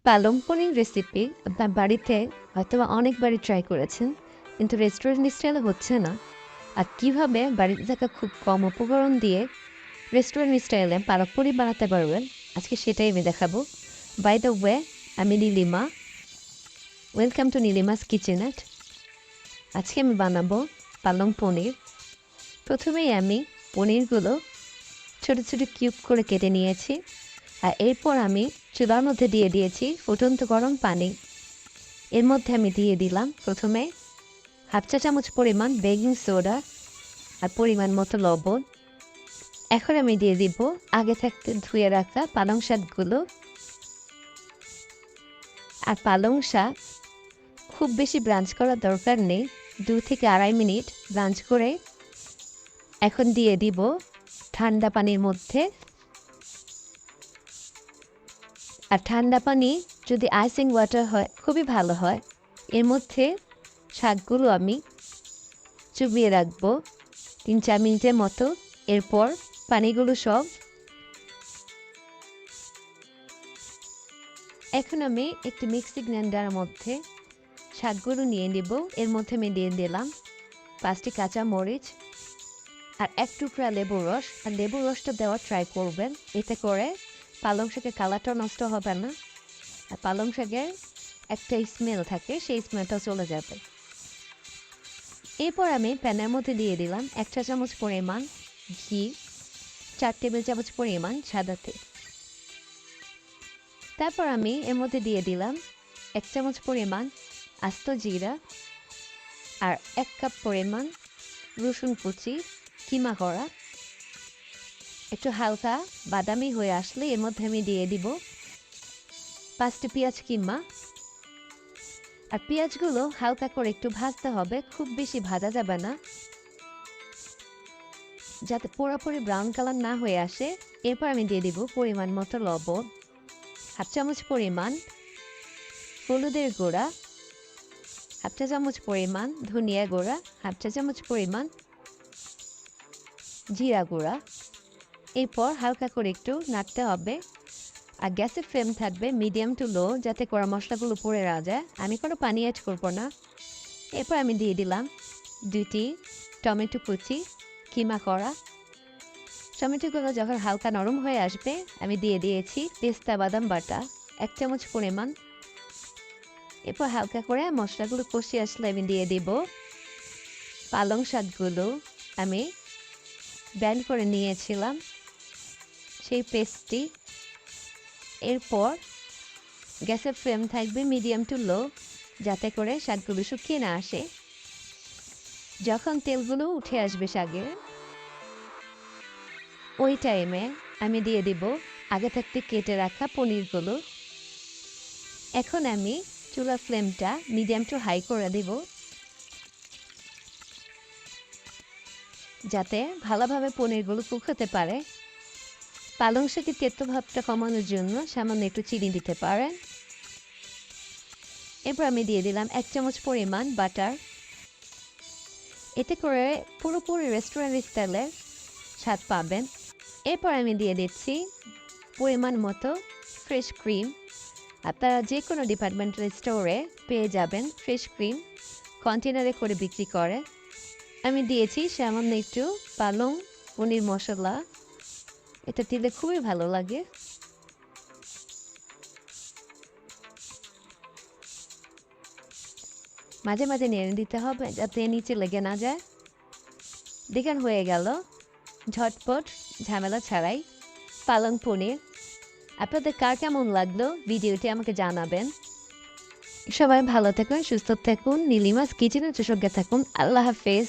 পালং পনির রেসিপি আপনার বাড়িতে হয়তোবা অনেকবারই ট্রাই করেছেন, কিন্তু রেস্টুরেন্ট স্টাইলে হচ্ছে না। আর কীভাবে বাড়িতে থাকা খুব কম উপকরণ দিয়ে রেস্টুরেন্ট স্টাইলে পালক পনির বানাতে পারবেন, আজকে সেটাই আমি দেখাবো। বাই দ্য ওয়ে, আমি Nilima. Welcome to Nilima's kitchenette. আজকে আমি বানাবো পালং পনির। প্রথমেই আমি পনিরগুলো ছোটো ছোটো কিউব করে কেটে নিয়েছি, আর এরপর আমি চুলার মধ্যে দিয়ে দিয়েছি ফুটন্ত গরম পানি। এর মধ্যে আমি দিয়ে দিলাম প্রথমে হাফ চা চামচ পরিমাণ বেকিং সোডা আর পরিমাণ মতো লবণ। এখন আমি দিয়ে দিব আগে থাকতে ধুয়ে রাখা পালং শাকগুলো। আর পালং শাক খুব বেশি ব্রাঞ্চ করার দরকার নেই, 2 থেকে আড়াই মিনিট ব্রাঞ্চ করে এখন দিয়ে দিব ঠান্ডা পানির মধ্যে। আর ঠান্ডা পানি যদি আইসিং ওয়াটার হয় খুবই ভালো হয়। এর মধ্যে শাকগুলো আমি চুবিয়ে রাখবো 3-4 মিনিটের মতো। এরপর পানিগুলো সব এখন আমি একটি মিক্সি গ্রাইন্ডারের মধ্যে শাকগুলো নিয়ে নেব। এর মধ্যে আমি দিয়ে দিলাম 5টি কাঁচা মরিচ আর 1 টুকরা লেবুর রস। আর লেবুর রসটা দেওয়ার ট্রাই করবেন, এতে করে পালং শাকের কালারটাও নষ্ট হবে না, আর পালং শাকের একটা স্মেল থাকে, সেই স্মেলটা চলে যাবে। এরপর আমি প্যানের মধ্যে দিয়ে দিলাম 1 চা চামচ পরিমাণ ঘি, 4 টেবিল চামচ পরিমাণ সাদা তেল। তারপর আমি এর মধ্যে দিয়ে দিলাম 1 চামচ পরিমাণ আস্ত জিরা আর 1 কাপ পরিমাণ রসুন কুচি কিমা করা। একটু হালকা বাদামি হয়ে আসলে এর মধ্যে আমি দিয়ে দিব 5টি পেঁয়াজ কিমা। আর পেঁয়াজগুলো হালকা করে একটু ভাজতে হবে, খুব বেশি ভাজা যাবে না, যাতে পুরোপুরি ব্রাউন কালার না হয়ে আসে। এরপর আমি দিয়ে দিব পরিমাণ মতো লবণ, হাফ চামচ পরিমাণ হলুদের গুঁড়া, হাফ চা চামচ পরিমাণ ধনিয়া গুঁড়া, হাফ চা চামচ পরিমাণ জিরা গুঁড়া। এরপর হালকা করে একটু নাড়তে হবে। আর গ্যাসের ফ্লেম থাকবে মিডিয়াম টু লো, যাতে কড়া মশলাগুলো পড়ে না যায়। আমি কোনো পানি অ্যাড করবো না। এরপর আমি দিয়ে দিলাম 2টি টমেটো কুচি কিমা করা। টমেটোগুলো যখন হালকা নরম হয়ে আসবে আমি দিয়ে দিয়েছি পেস্তা বাদাম বাটা 1 চামচ পরিমাণ। এরপর হালকা করে মশলাগুলো কষিয়ে আসলে আমি দিয়ে দিব পালং শাকগুলো আমি ব্লেন্ড করে নিয়েছিলাম, সেই পেস্টটি। এরপর গ্যাসের ফ্লেম থাকবে মিডিয়াম টু লো, যাতে করে শাকগুলো শুকিয়ে না আসে। যখন তেলগুলো উঠে আসবে শাকের, ওই টাইমে আমি দিয়ে দিব আগে থাকতে কেটে রাখা পনিরগুলো। এখন আমি চুলার ফ্লেমটা মিডিয়াম টু হাই করে দিব, যাতে ভালোভাবে পনিরগুলো কুক হতে পারে। পালং শাকের তেতো ভাবটা কমানোর জন্য সামান্য একটু চিনি দিতে পারেন। এরপর আমি দিয়ে দিলাম 1 চামচ পরিমাণ বাটার, এতে করে পুরোপুরি রেস্টুরেন্ট স্টাইলের স্বাদ পাবেন। এরপর আমি দিয়ে দিচ্ছি পরিমাণ মতো ফ্রেশ ক্রিম। আপনারা যে কোনো ডিপার্টমেন্টাল স্টোরে পেয়ে যাবেন ফ্রেশ ক্রিম, কন্টেনারে করে বিক্রি করে। আমি দিয়েছি সামান্য একটু পালং পনির মশলা, এটা দিলে খুবই ভালো লাগে। মাঝে মাঝে নেড়ে দিতে হবে যাতে নিচে লেগে না যায়। দেখেন হয়ে গেল ঝটপট ঝামেলা ছাড়াই পালং পনির। আপনাদের কার কেমন লাগলো ভিডিওটি আমাকে জানাবেন। সবাই ভালো থাকুন, সুস্থ থাকুন, নীলিমাস কিচেনের সঙ্গে থাকুন। আল্লাহ হাফেজ।